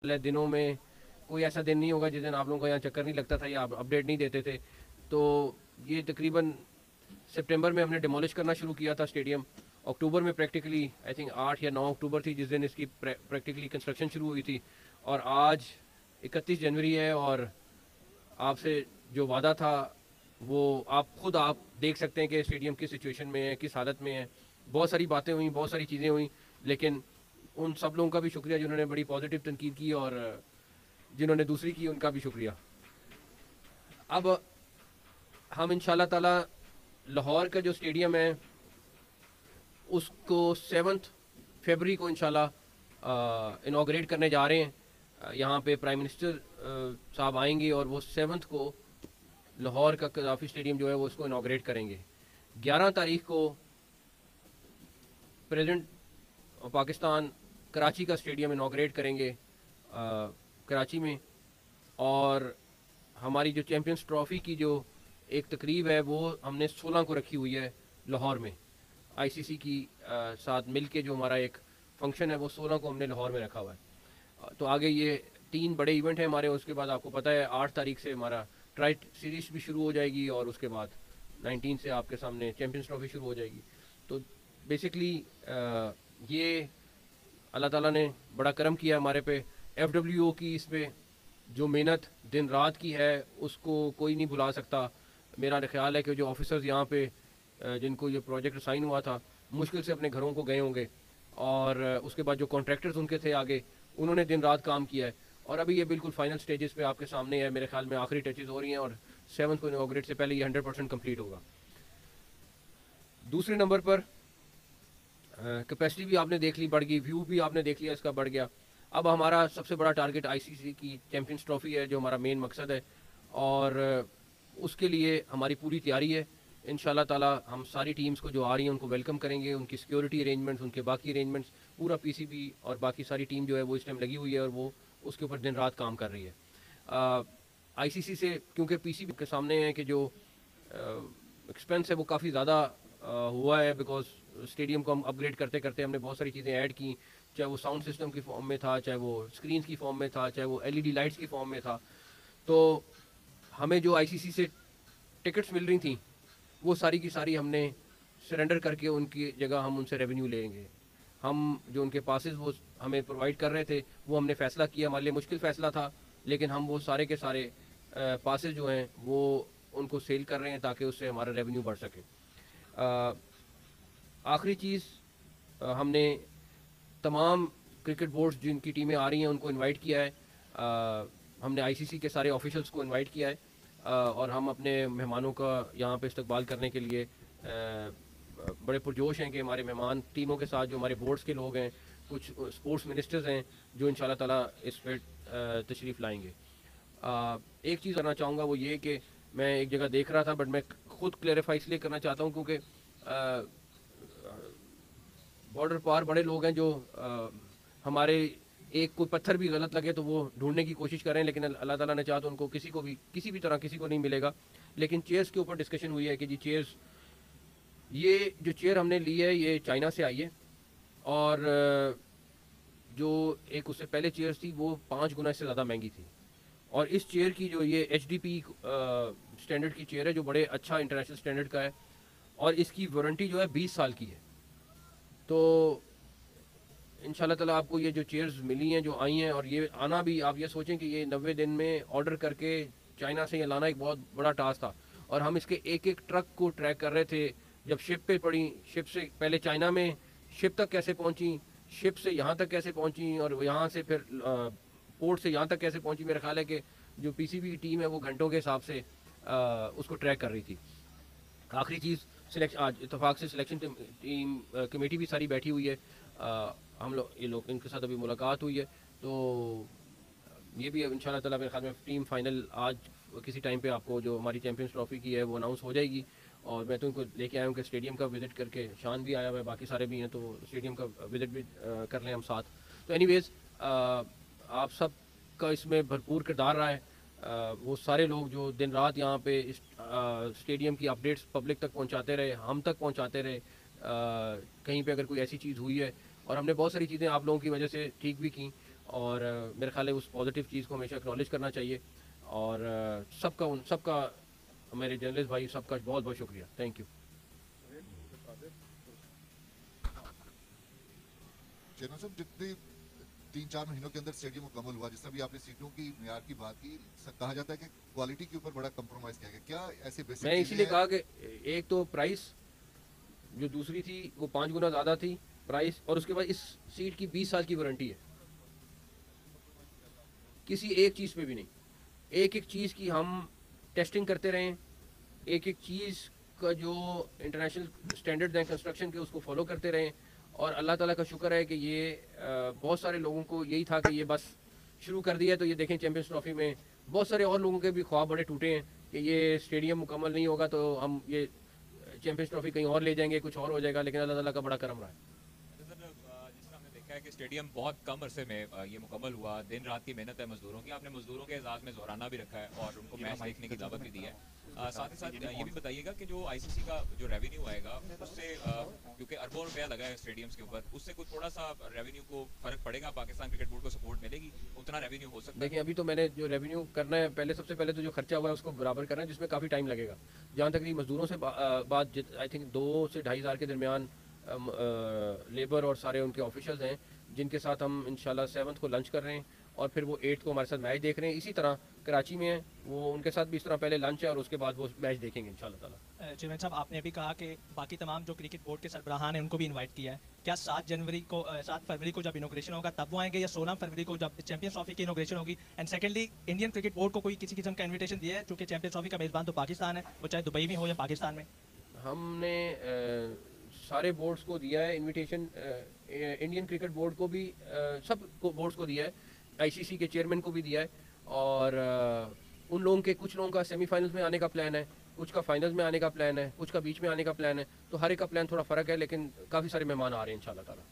दिनों में कोई ऐसा दिन नहीं होगा जिस दिन आप लोगों का यहाँ चक्कर नहीं लगता था या आप अपडेट नहीं देते थे। तो ये तकरीबन सितंबर में हमने डिमोलिश करना शुरू किया था स्टेडियम। अक्टूबर में प्रैक्टिकली आई थिंक 8 या 9 अक्टूबर थी जिस दिन इसकी प्रैक्टिकली कंस्ट्रक्शन शुरू हुई थी। और आज 31 जनवरी है और आपसे जो वादा था वो आप देख सकते हैं कि स्टेडियम किस सिचुएशन में है, किस हालत में है। बहुत सारी बातें हुई, बहुत सारी चीज़ें हुई, लेकिन उन सब लोगों का भी शुक्रिया जिन्होंने बड़ी पॉजिटिव तनकीद की और जिन्होंने दूसरी की उनका भी शुक्रिया। अब हम इंशाल्लाह ताला लाहौर का जो स्टेडियम है उसको 7 फरवरी को इंशाल्लाह इनाग्रेट करने जा रहे हैं। यहाँ पे प्राइम मिनिस्टर साहब आएंगे और वो 7 को लाहौर का कज़ाफ़ी स्टेडियम जो है वो उसको इनाग्रेट करेंगे। 11 तारीख को प्रेसिडेंट पाकिस्तान कराची का स्टेडियम इनाग्रेट करेंगे कराची में। और हमारी जो चैम्पियंस ट्रॉफ़ी की जो एक तकरीब है वो हमने 16 को रखी हुई है लाहौर में। आईसीसी की साथ मिल के जो हमारा एक फंक्शन है वो 16 को हमने लाहौर में रखा हुआ है। तो आगे ये 3 बड़े इवेंट हैं हमारे। उसके बाद आपको पता है 8 तारीख से हमारा ट्राइट सीरीज भी शुरू हो जाएगी और उसके बाद 19 से आपके सामने चैम्पियंस ट्रॉफ़ी शुरू हो जाएगी। तो बेसिकली ये अल्लाह ताला ने बड़ा करम किया हमारे पे। एफडब्ल्यूओ की इस पे जो मेहनत दिन रात की है उसको कोई नहीं भुला सकता। मेरा ख्याल है कि जो ऑफिसर्स यहाँ पे जिनको ये प्रोजेक्ट साइन हुआ था मुश्किल से अपने घरों को गए होंगे और उसके बाद जो कॉन्ट्रैक्टर्स उनके थे आगे उन्होंने दिन रात काम किया है और अभी ये बिल्कुल फाइनल स्टेजेस पे आपके सामने है। मेरे ख्याल में आखिरी टचेस हो रही हैं और 7 को इनाग्रेट से पहले ये 100% कंप्लीट होगा। दूसरे नंबर पर कैपेसिटी भी आपने देख ली बढ़ गई, व्यू भी आपने देख लिया इसका बढ़ गया। अब हमारा सबसे बड़ा टारगेट आईसीसी की चैम्पियंस ट्रॉफ़ी है जो हमारा मेन मकसद है और उसके लिए हमारी पूरी तैयारी है। इंशाल्लाह ताला हम सारी टीम्स को जो आ रही हैं उनको वेलकम करेंगे, उनकी सिक्योरिटी अरेंजमेंट्स, उनके बाकी अरेंजमेंट्स, पूरा पीसीबी और बाकी सारी टीम जो है वो इस टाइम लगी हुई है और वो उसके ऊपर दिन रात काम कर रही है। आईसीसी से क्योंकि पीसीबी के सामने है कि जो एक्सपेंस है वो काफ़ी ज़्यादा हुआ है बिकॉज स्टेडियम को हम अपग्रेड करते करते हमने बहुत सारी चीज़ें ऐड की, चाहे वो साउंड सिस्टम की फॉर्म में था, चाहे वो स्क्रीन की फॉर्म में था, चाहे वो एलईडी लाइट्स की फॉर्म में था। तो हमें जो आईसीसी से टिकट्स मिल रही थी वो सारी की सारी हमने सरेंडर करके उनकी जगह हम उनसे रेवेन्यू लेंगे। हम जो उनके पासेस वो हमें प्रोवाइड कर रहे थे वो हमने फ़ैसला किया, हमारे लिए मुश्किल फ़ैसला था लेकिन हम वो सारे के सारे पासेस जो हैं वो उनको सेल कर रहे हैं ताकि उससे हमारा रेवेन्यू बढ़ सके। आखिरी चीज़ हमने तमाम क्रिकेट बोर्ड्स जिनकी टीमें आ रही हैं उनको इनवाइट किया है। हमने आईसीसी के सारे ऑफिशियल्स को इनवाइट किया है और हम अपने मेहमानों का यहाँ पे इस्तकबाल करने के लिए बड़े पुरजोश हैं कि हमारे मेहमान टीमों के साथ जो हमारे बोर्ड्स के लोग हैं, कुछ स्पोर्ट्स मिनिस्टर्स हैं जो इंशाल्लाह ताला इस पर तशरीफ़ लाएंगे। एक चीज़ करना चाहूँगा वो ये कि मैं एक जगह देख रहा था बट मैं खुद क्लेरिफाई इसलिए करना चाहता हूँ क्योंकि बॉर्डर पार बड़े लोग हैं जो हमारे एक कोई पत्थर भी गलत लगे तो वो ढूंढने की कोशिश करें, लेकिन अल्लाह ताला ने चाहा तो उनको किसी को भी किसी भी तरह किसी को नहीं मिलेगा। लेकिन चेयर्स के ऊपर डिस्कशन हुई है कि जी चेयर्स, ये जो चेयर हमने ली है ये चाइना से आई है और जो एक उससे पहले चेयर्स थी वो 5 गुना से ज़्यादा महंगी थी। और इस चेयर की जो ये एचडीपी स्टैंडर्ड की चेयर है जो बड़े अच्छा इंटरनेशनल स्टैंडर्ड का है और इसकी वारंटी जो है 20 साल की है। तो इंशाल्लाह ताला आपको ये जो चेयर्स मिली हैं जो आई हैं और ये आना भी, आप ये सोचें कि ये 90 दिन में ऑर्डर करके चाइना से ये लाना एक बहुत बड़ा टास्क था और हम इसके एक एक ट्रक को ट्रैक कर रहे थे। जब शिप पे पड़ी, शिप से पहले चाइना में शिप तक कैसे पहुंची, शिप से यहाँ तक कैसे पहुंची और यहाँ से फिर पोर्ट से यहाँ तक कैसे पहुंची। मेरा ख्याल है कि जो पीसीबी की टीम है वो घंटों के हिसाब से उसको ट्रैक कर रही थी। आखिरी चीज़ सिलेक्शन, आज इतफाक़ से सिलेक्शन टीम कमेटी भी सारी बैठी हुई है। हम लोग ये लोग इनके साथ अभी मुलाकात हुई है तो ये भी इंशाल्लाह ताला मेरे ख्याल में टीम फाइनल आज किसी टाइम पे आपको जो हमारी चैम्पियंस ट्रॉफ़ी की है वो अनाउंस हो जाएगी। और मैं तो इनको लेके आया हूँ कि स्टेडियम का विज़िट करके, शान भी आया हुआ है, बाकी सारे भी हैं, तो स्टेडियम का विज़िट भी कर लें हम साथ। तो एनीवेज़ आप सब का इसमें भरपूर किरदार रहा है। वो सारे लोग जो दिन रात यहाँ पे इस स्टेडियम की अपडेट्स पब्लिक तक पहुँचाते रहे, हम तक पहुँचाते रहे। कहीं पे अगर कोई ऐसी चीज़ हुई है और हमने बहुत सारी चीज़ें आप लोगों की वजह से ठीक भी की और मेरे ख्याल है उस पॉजिटिव चीज़ को हमेशा एक्नॉलेज करना चाहिए। और सबका मेरे जर्नलिस्ट भाई सबका बहुत बहुत शुक्रिया, थैंक यू। चेयरमैन साहब, जितने 3-4 महीनों के अंदर स्टेडियम मुकम्मल हुआ, जिस तरह भी आपने सीटों की मियार की बात की, कहा जाता है कि क्वालिटी के ऊपर बड़ा कंप्रोमाइज किया गया, क्या ऐसे बेसिक मैं चीजें इसीलिए हैं? कहा कि एक तो प्राइस जो दूसरी थी वो 5 गुना ज़्यादा थी प्राइस, और उसके बाद इस सीट की 20 साल की वारंटी है, किसी एक चीज़ पे भी नहीं। एक एक चीज़ की हम टेस्टिंग करते रहें, एक एक चीज़ का जो इंटरनेशनल स्टैंडर्ड्स हैं कंस्ट्रक्शन के उसको फॉलो करते रहें। और अल्लाह ताला का शुक्र है कि ये बहुत सारे लोगों को यही था कि ये बस शुरू कर दिया है, तो ये देखें चैंपियंस ट्रॉफी में बहुत सारे और लोगों के भी ख्वाब बड़े टूटे हैं कि ये स्टेडियम मुकम्मल नहीं होगा तो हम ये चैंपियंस ट्रॉफी कहीं और ले जाएंगे, कुछ और हो जाएगा, लेकिन अल्लाह ताला का बड़ा करम रहा है। जिस तरह हमने देखा है कि स्टेडियम बहुत कम अरसे में ये मुकम्मल हुआ, दिन रात की मेहनत है मजदूरों की, आपने मजदूरों के एजाज में जोराना भी रखा है और उनको मैच देखने की दावत भी दी है। साथ ही साथ ये भी बताइएगा कि जो आईसीसी का जो रेवेन्यू आएगा उससे, क्योंकि अरबों रुपया लगा है स्टेडियम्स के ऊपर, उससे कुछ थोड़ा सा रेवेन्यू को फर्क पड़ेगा, पाकिस्तान क्रिकेट बोर्ड को सपोर्ट मिलेगी, उतना रेवेन्यू हो सकता है? देखिए, अभी तो मैंने जो रेवेन्यू करना है, पहले सबसे पहले तो जो खर्चा हुआ है उसको बराबर करना है, जिसमें काफ़ी टाइम लगेगा। जहाँ तक कि मजदूरों से बात, आई थिंक 2 से 2.5 हज़ार के दरमियान लेबर और सारे उनके ऑफिशियल्स हैं जिनके साथ हम इंशाल्लाह 7th को लंच कर रहे हैं, और फिर वो 8th को हमारे साथ मैच देख रहे हैं। इसी तरह कराची में है, वो उनके साथ भी इस तरह पहले लंच है और उसके बाद वो मैच देखेंगे इंशाल्लाह ताला। चेयरमैन साहब, आपने अभी कहा कि बाकी तमाम जो क्रिकेट बोर्ड के सरबराहान हैं उनको भी इनवाइट किया है, क्या 7 फरवरी को जब इनोग्रेशन होगा तब वो आएंगे, या 16 फरवरी को जब चैंपियंस ट्रॉफी की इनोग्रेशन होगी? And secondly, Indian cricket board को कोई किसी किस्म का इन्विटेशन दिया है, क्योंकि चैंपियंस ट्रॉफी का मेजबान तो पाकिस्तान है, वो चाहे दुबई में हो या पाकिस्तान में? हमने सारे बोर्ड्स को दिया है इनविटेशन, इंडियन क्रिकेट बोर्ड को भी, सब बोर्ड्स को दिया है, आईसीसी के चेयरमैन को भी दिया है। और उन लोगों के, कुछ लोगों का सेमीफाइनल्स में आने का प्लान है, कुछ का फाइनल्स में आने का प्लान है, कुछ का बीच में आने का प्लान है, तो हर एक का प्लान थोड़ा फ़र्क है, लेकिन काफ़ी सारे मेहमान आ रहे हैं इंशाल्लाह ताला।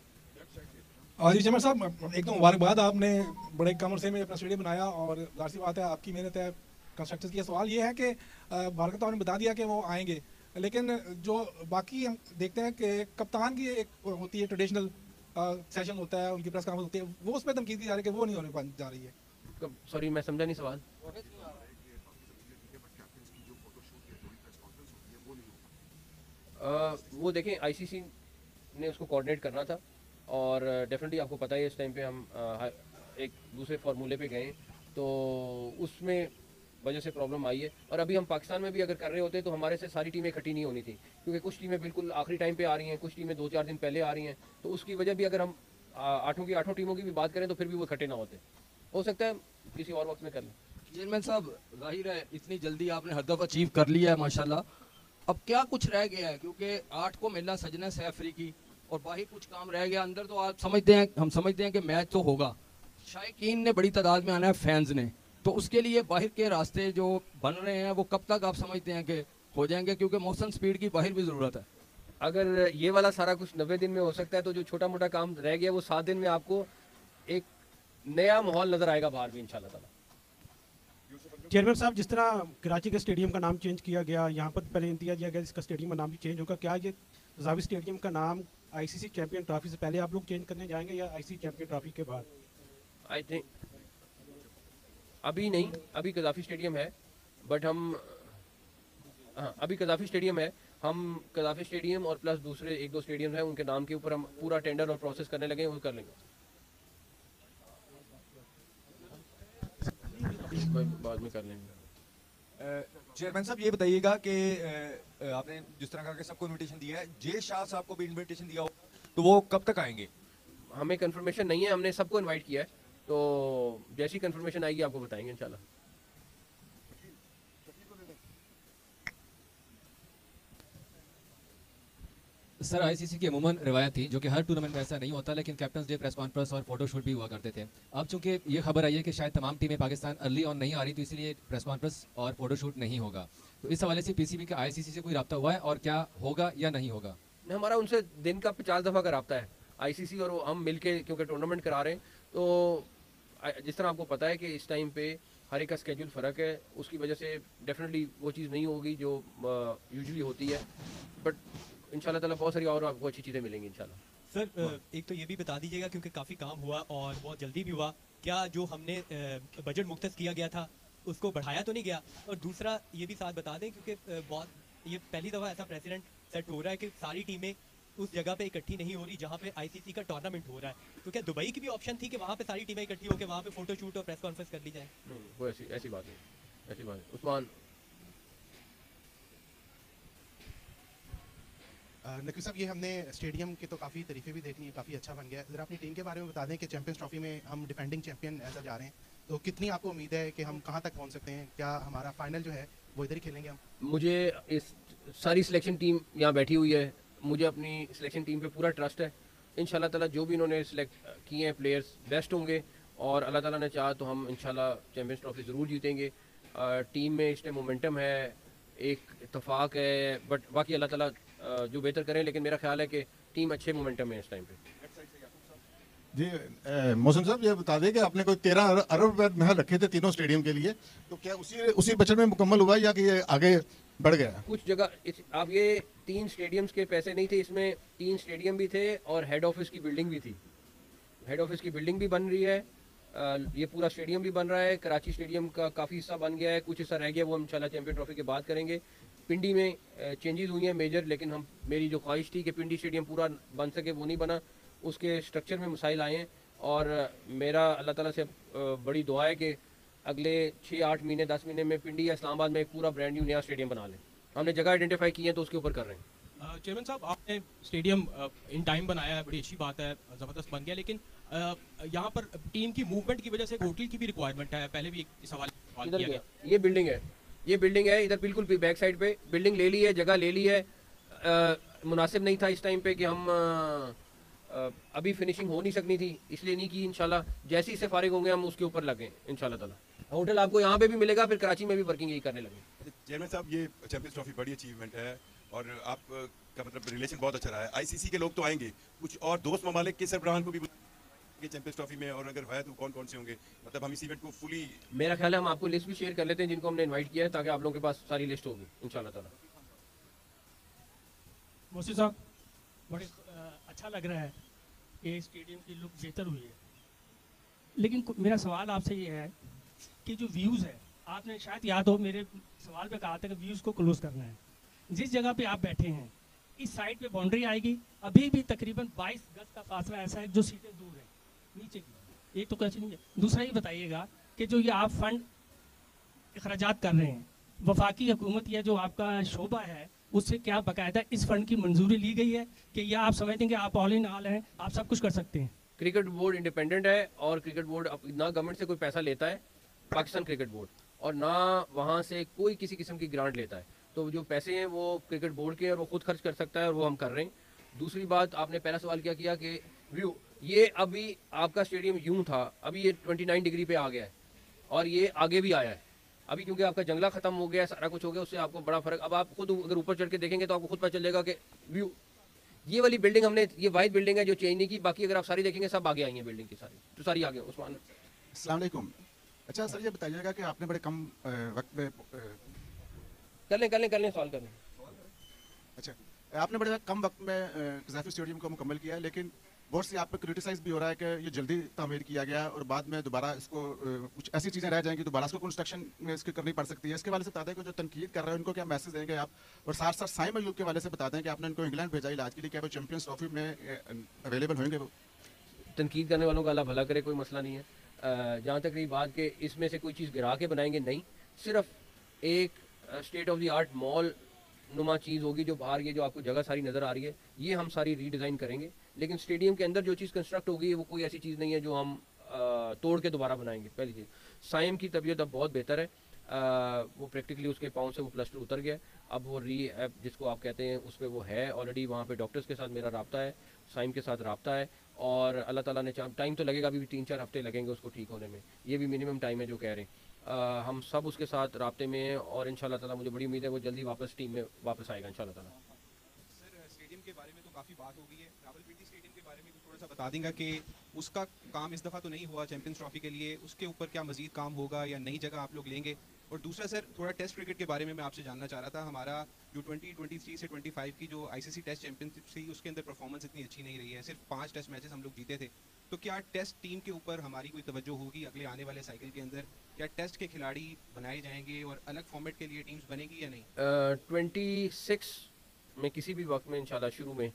जी चेयरमैन साहब, एक तो मुबारकबाद, आपने बड़े कम अरसे में अपना स्टेडियम बनाया और जाहिर सी बात है आपकी मेहनत है कंस्ट्रक्टर्स की। सवाल ये है कि भारत तो आपने बता दिया कि वो आएंगे, लेकिन जो बाकी हम देखते हैं कि कप्तान की एक होती है ट्रेडिशनल सेशन होता है, उनकी प्रेस कॉन्फ्रेंस होती है, वो उस पर धमकी दी जा रही है कि वो नहीं होने जा रही है। सॉरी, मैं समझा नहीं सवाल। वो देखें, आईसीसी ने उसको कोऑर्डिनेट करना था, और डेफिनेटली आपको पता है इस टाइम पे हम एक दूसरे फार्मूले पे गए, तो उसमें वजह से प्रॉब्लम आई है। और अभी हम पाकिस्तान में भी अगर कर रहे होते तो हमारे से सारी टीमें इकट्ठी नहीं होनी थी, क्योंकि कुछ टीमें बिल्कुल आखिरी टाइम पे आ रही हैं, कुछ टीमें 2-4 दिन पहले आ रही हैं, तो उसकी वजह भी अगर हम 8 टीमों की भी बात करें तो फिर भी वो इकट्ठे ना होते। हो सकता है किसी और वक्त में कर लें। चेयरमैन साहब, जाहिर है इतनी जल्दी आपने हदफ अचीव कर लिया है माशाल्लाह, अब क्या कुछ रह गया है? क्योंकि 8 को मिलना सजना है अफ्रीकी, और बाहर कुछ काम रह गया। अंदर तो आप समझते हैं, हम समझते हैं कि मैच तो होगा, शायकीन ने बड़ी तादाद में आना है, फैंस ने, तो उसके लिए बाहर के रास्ते जो बन रहे हैं वो कब तक आप समझते हैं कि हो जाएंगे? क्योंकि मौसम स्पीड की बाहर भी ज़रूरत है। अगर ये वाला सारा कुछ 90 दिन में हो सकता है, तो जो छोटा मोटा काम रह गया वो 7 दिन में आपको एक नया माहौल नजर आएगा बाहर भी इंशाल्लाह ताला। चेयरमैन साहब, जिस तरह कराची के स्टेडियम का नाम चेंज किया गया, यहाँ पर पहले दिया गया इसका स्टेडियम का नाम भी चेंज होगा, क्या ये जावी स्टेडियम का नाम आईसीसी चैंपियन ट्रॉफी से पहले आप लोग चेंज करने जाएंगे या आईसीसी चैंपियन ट्रॉफी के बाद? आई थिंक अभी नहीं, अभी कजाफी स्टेडियम है, बट हम, हाँ अभी कजाफी स्टेडियम है, हम कजाफी स्टेडियम और प्लस दूसरे 1-2 स्टेडियम हैं उनके नाम के ऊपर हम पूरा टेंडर और प्रोसेस करने लगे हैं, वो कर लेंगे। बाद में कर लेंगे। चेयरमैन साहब, ये बताइएगा कि आपने जिस तरह का कि सबको इनविटेशन दिया है, जे शाह साहब को भी इनविटेशन दिया हो, तो वो कब तक आएंगे? हमें कंफर्मेशन नहीं है, हमने सबको इनवाइट किया है, तो जैसी कंफर्मेशन आएगी आपको बताएंगे इंशाल्लाह। सर, आईसीसी की अमूमन रिवायत थी, जो कि हर टूर्नामेंट में ऐसा नहीं होता, लेकिन कैप्टन्स डे, प्रेस कॉन्फ्रेंस और फोटोशूट भी हुआ करते थे। अब चूंकि ये खबर आई है कि शायद तमाम टीमें पाकिस्तान अर्ली ऑन नहीं आ रही, तो इसीलिए प्रेस कॉन्फ्रेंस और फोटोशूट नहीं होगा, तो इस हवाले से पीसीबी का आईसीसी से कोई रब्ता हुआ है और क्या होगा या नहीं होगा? हमारा उनसे दिन का 50 दफ़ा का रब्ता है, आईसीसी और हम मिलके, क्योंकि टूर्नामेंट करा रहे हैं, तो जिस तरह आपको पता है कि इस टाइम पे हर एक का स्केड्यूल फ़र्क है, उसकी वजह से डेफिनेटली वो चीज़ नहीं होगी जो यूजुअली होती है, बट इंशाल्लाह ताला बहुत सारी और आपको अच्छी चीज़ें मिलेंगी इंशाल्लाह। सर, एक तो ये भी बता दीजिएगा, क्योंकि काफ़ी काम हुआ और बहुत जल्दी भी हुआ, क्या जो हमने बजट मुख्तस किया गया था उसको बढ़ाया तो नहीं गया? और दूसरा ये भी साथ बता दें, क्योंकि बहुत ये पहली दफ़ा ऐसा प्रेसिडेंट सेट हो रहा है कि सारी टीमें उस जगह पे इकट्ठी नहीं हो रही जहाँ पे आईसीसी का टूर्नामेंट हो रहा है। तो क्या दुबई की भी ऑप्शन थी कि वहाँ पे सारी टीमें इकट्ठी होकर वहाँ पे फोटो शूट और प्रेस कॉन्फ्रेंस कर ली जाए? वो ऐसी बात नहीं, ऐसी बात नहीं। उस्मान नकवी साहब, ये हमने स्टेडियम के तो काफ़ी तारीफें भी देखनी है, काफ़ी अच्छा बन गया है। ज़रा अपनी टीम के बारे में बता दें कि चैंपियंस ट्रॉफी में हम डिफेंडिंग चैंपियन ऐसा जा रहे हैं, तो कितनी आपको उम्मीद है कि हम कहाँ तक पहुँच सकते हैं? क्या हमारा फाइनल जो है वो इधर ही खेलेंगे हम? मुझे इस सारी सिलेक्शन टीम यहाँ बैठी हुई है, मुझे अपनी सिलेक्शन टीम पे पूरा ट्रस्ट है। इंशाल्लाह ताला जो भी इन्होंने सिलेक्ट किए हैं प्लेयर्स बेस्ट होंगे, और अल्लाह ताला ने चाहा तो हम इंशाल्लाह चैंपियंस ट्रॉफी ज़रूर जीतेंगे। टीम में इस टाइम मोमेंटम है, एक इत्तेफाक है, बट बाकी अल्लाह ताला जो बेहतर करें, लेकिन मेरा ख्याल है कि टीम अच्छे मोमेंटम है इस टाइम पे। जी मोहसिन साहब, ये बता दें कि आपने कोई 13 अरब रुपए महल रखे थे तीनों स्टेडियम के लिए, तो क्या उसी बजट में मुकम्मल हुआ या कि ये आगे बढ़ गया? कुछ जगह आप ये 3 स्टेडियम्स के पैसे नहीं थे, इसमें 3 स्टेडियम भी थे और हेड ऑफिस की बिल्डिंग भी थी। हेड ऑफिस की बिल्डिंग भी बन रही है, ये पूरा स्टेडियम भी बन रहा है। कराची स्टेडियम का काफ़ी हिस्सा बन गया है, कुछ हिस्सा रह गया, वो हम इंशाल्लाह चैंपियन ट्रॉफी के बाद करेंगे। पिंडी में चेंजेस हुई हैं मेजर, लेकिन मेरी जो ख्वाहिश थी कि पिंडी स्टेडियम पूरा बन सके वो नहीं बना, उसके स्ट्रक्चर में मसाइल आए हैं। और मेरा अल्लाह ताला से बड़ी दुआ है कि अगले 6-8 महीने 10 महीने में पिंडी या इस्लामाबाद में एक पूरा ब्रांड न्यू नया स्टेडियम बना लें। हमने जगह आइडेंटिफाई की है तो उसके ऊपर कर रहे हैं। चेयरमैन साहब, आपने स्टेडियम इन टाइम बनाया है, बड़ी अच्छी बात है, ज़बरदस्त बन गया, लेकिन यहाँ पर टीम की मूवमेंट की वजह से होटल की भी रिक्वायरमेंट है। पहले भी इस सवाल किया गया। ये बिल्डिंग है इधर बिल्कुल बैक साइड पे बिल्डिंग ले ली है, जगह ले ली है। मुनासिब नहीं था इस टाइम पे कि हम अभी फिनिशिंग हो नहीं सकनी थी, इसलिए नहीं की। इंशाल्लाह जैसे ही से फारिग होंगे हम उसके ऊपर लगे इंशाल्लाह ताला। होटल आपको यहाँ पे भी मिलेगा, फिर कराची में भी वर्किंग यही करने लगे। चेयरमैन साहब, ये चैंपियंस ट्रॉफी बड़ी अचीवमेंट है और आपका मतलब रिलेशन बहुत अच्छा रहा है। आईसीसी के लोग तो आएंगे, कुछ और दोस्त ममालिक के सरबराहान को भी चैंपियंस ट्रॉफी में, और अगर है तो कौन कौन से होंगे? मतलब हम इस इवेंट को फुली, मेरा ख्याल है हम आपको लिस्ट भी शेयर कर लेते हैं जिनको हमने इनवाइट किया है, ताकि आप लोगों के पास सारी लिस्ट होगी इंशाल्लाह ताला। मोसी साहब, बड़े अच्छा लग रहा है कि स्टेडियम की लुक बेहतर हुई है, लेकिन मेरा सवाल आपसे ये है कि जो व्यूज़ है, आपने शायद याद हो मेरे सवाल पे कहा था कि व्यूज़ को क्लोज करना है। जिस जगह पे आप बैठे हैं इस साइड पे बाउंड्री आएगी, अभी भी तकरीबन 22 गज का फासला ऐसा है जो सीटें दूर है नीचे की, एक तो कैसे नहीं है। दूसरा ये बताइएगा कि जो ये आप फंड अखराजात कर रहे हैं, वफाकी हुकूमत या जो आपका शोबा है उससे क्या बाकायदा इस फंड की मंजूरी ली गई है कि या आप समझते हैं कि आप ऑल इन ऑल हैं, आप सब कुछ कर सकते हैं? क्रिकेट बोर्ड इंडिपेंडेंट है और क्रिकेट बोर्ड ना गवर्नमेंट से कोई पैसा लेता है, पाकिस्तान क्रिकेट बोर्ड, और ना वहाँ से कोई किसी किस्म की ग्रांट लेता है। तो जो पैसे हैं वो क्रिकेट बोर्ड के और वो खुद खर्च कर सकता है, और वो हम कर रहे हैं। दूसरी बात, आपने पहला सवाल क्या किया कि व्यू, ये अभी आपका स्टेडियम यूं था, अभी ये 29 डिग्री पे आ गया है और ये आगे भी आया है अभी, क्योंकि आपका जंगला खत्म हो गया, सारा कुछ हो गया, उससे आपको बड़ा फर्क। अब आप खुद अगर ऊपर चढ़ के देखेंगे तो आपको खुद पता चलेगा कि व्यू, ये वाली बिल्डिंग हमने, ये वाइट बिल्डिंग है जो चेंज नहीं की, बाकी अगर आप सारी देखेंगे सब आगे आई है बिल्डिंग की सारी, तो सारी आगे। उस्मान, अस्सलाम वालेकुम। अच्छा सर, ये बताइएगा कि आपने बड़े कम वक्त में कर लें सवाल कर लें। अच्छा, आपने बड़े कम वक्त में कज़ाफ़ी स्टेडियम को मुकम्मल किया है, लेकिन बहुत सी आप पे क्रिटिसाइज भी हो रहा है कि ये जल्दी तामीर किया गया और बाद में दोबारा इसको कुछ ऐसी चीज़ें रह जाएंगी, दोबारा इसको कंस्ट्रक्शन में इसकी करनी पड़ सकती है। इसके वाले से बता दें कि जो तनकीद कर रहे हैं उनको क्या मैसेज देंगे आप, और साथ साथ साइम अयूब के वाले से बता दें कि आपने उनको इंग्लैंड भेजा इलाज के लिए, क्या वो चैंपियंस ट्रॉफी में अवेलेबल होंगे? वो तनकीद करने वालों का अल्लाह भला करे, कोई मसला नहीं है। जहाँ तक रही बात कि इसमें से कोई चीज़ गिरा के बनाएंगे, नहीं, सिर्फ एक state of the art mall नुमा चीज़ होगी जो बाहर, ये जो आपको जगह सारी नज़र आ रही है, ये हम सारी रीडिज़ाइन करेंगे। लेकिन स्टेडियम के अंदर जो चीज़ कंस्ट्रक्ट होगी वो कोई ऐसी चीज़ नहीं है जो हम तोड़ के दोबारा बनाएंगे। पहली चीज़, साइम की तबीयत अब बहुत बेहतर है, वो प्रैक्टिकली उसके पाँव से वो प्लास्टर उतर गया, अब वो जिसको आप कहते हैं उस पर वो है ऑलरेडी। वहाँ पे डॉक्टर्स के साथ मेरा रब्ता है, साइम के साथ रब्ता है, और अल्लाह ताला ने टाइम तो लगेगा, अभी भी 3-4 हफ्ते लगेंगे उसको ठीक होने में, ये भी मिनिमम टाइम है जो कह रहे हैं। हम सब उसके साथ राब्ते में हैं और इंशाल्लाह ताला मुझे बड़ी उम्मीद है वो जल्दी वापस टीम में वापस आएगा इंशाल्लाह ताला। सर, स्टेडियम के बारे में तो काफ़ी बात हो गई है, रावलपिंडी स्टेडियम के बारे में भी थोड़ा सा बता देंगे कि उसका काम इस दफ़ा तो नहीं हुआ चैंपियंस ट्रॉफी के लिए, उसके ऊपर क्या मजीद काम होगा या नई जगह आप लोग लेंगे? और दूसरा सर थोड़ा टेस्ट क्रिकेट के बारे में मैं आपसे जानना चाह रहा था। हमारा जो 2023 से 25 की जो आईसीसी टेस्ट चैंपियनशिप थी उसके अंदर परफॉर्मेंस इतनी अच्छी नहीं रही है, सिर्फ 5 टेस्ट मैचेस हम लोग जीते थे। तो क्या टेस्ट टीम के ऊपर हमारी कोई तवज्जो होगी अगले आने वाले साइकिल के अंदर? क्या टेस्ट के खिलाड़ी बनाए जाएंगे और अलग फॉर्मेट के लिए टीम्स बनेगी या नहीं? 26 में किसी भी वक्त में इंशाल्लाह शुरू में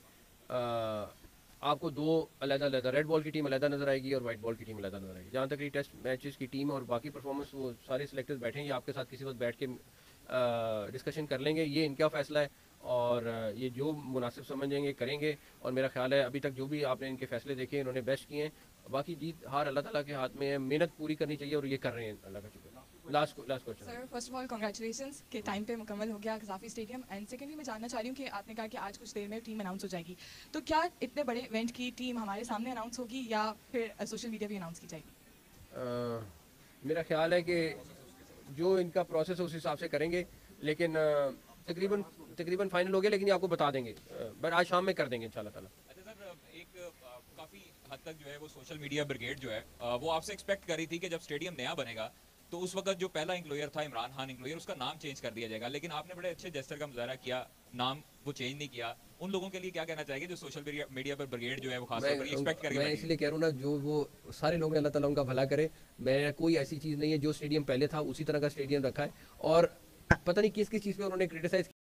आपको दो अलग-अलग रेड बॉल की टीम अलग नज़र आएगी और वाइट बॉल की टीम अलग नज़र आएगी। जहाँ तक ये टेस्ट मैचेस की टीम और बाकी परफॉर्मेंस वो सारे सिलेक्टर्स बैठेंगे आपके साथ किसी वक्त बैठ के डिस्कशन कर लेंगे। ये इनका फ़ैसला है और ये जो मुनासिब समझेंगे करेंगे। और मेरा ख्याल है अभी तक जो भी आपने इनके फ़ैसले देखे इन्होंने बेस्ट किए हैं। बाकी जीत हार अल्लाह ताला के हाथ में है, मेहनत पूरी करनी चाहिए और ये कर रहे हैं अल्लाह का शुक्र। Last question sir, first of all congratulations के टाइम पे मुकम्मल हो गया गज़ाफी स्टेडियम। एंड सेकेंडली मैं जानना चाह रही हूँ कि आपने कहा कि आज कुछ देर में टीम अनाउंस हो जाएगी, तो क्या इतने बड़े इवेंट की टीम हमारे सामने अनाउंस होगी या फिर सोशल मीडिया भी अनाउंस की जाएगी? मेरा ख्याल है कि जो इनका प्रोसेस है उस हिसाब से करेंगे, लेकिन तकरीबन फाइनल हो गया, लेकिन ये आपको बता देंगे, बट आज शाम में कर देंगे इंशाल्लाह ताला। अच्छा सर, एक काफ़ी हद तक जो है वो सोशल मीडिया ब्रिगेड जो है वो आपसे एक्सपेक्ट कर रही थी कि जब स्टेडियम नया बनेगा तो उस वक्त जो पहला इंक्लोयर था इमरान खान इंक्लोयर, उसका नाम चेंज कर दिया जाएगा, लेकिन आपने बड़े अच्छे जेस्चर का मुजाहरा किया, नाम वो चेंज नहीं किया। उन लोगों के लिए क्या कहना चाहेंगे जो सोशल मीडिया पर ब्रिगेड जो है वो खासतौर पर एक्सपेक्ट करके मैं इसलिए कह रहा हूँ ना, जो वो सारे लोग अल्लाह ताला उनका भला करे। मैं कोई ऐसी चीज़ नहीं है, जो स्टेडियम पहले था उसी तरह का स्टेडियम रखा है। और पता नहीं किस किस चीज़ पे उन्होंने क्रिटिसाइज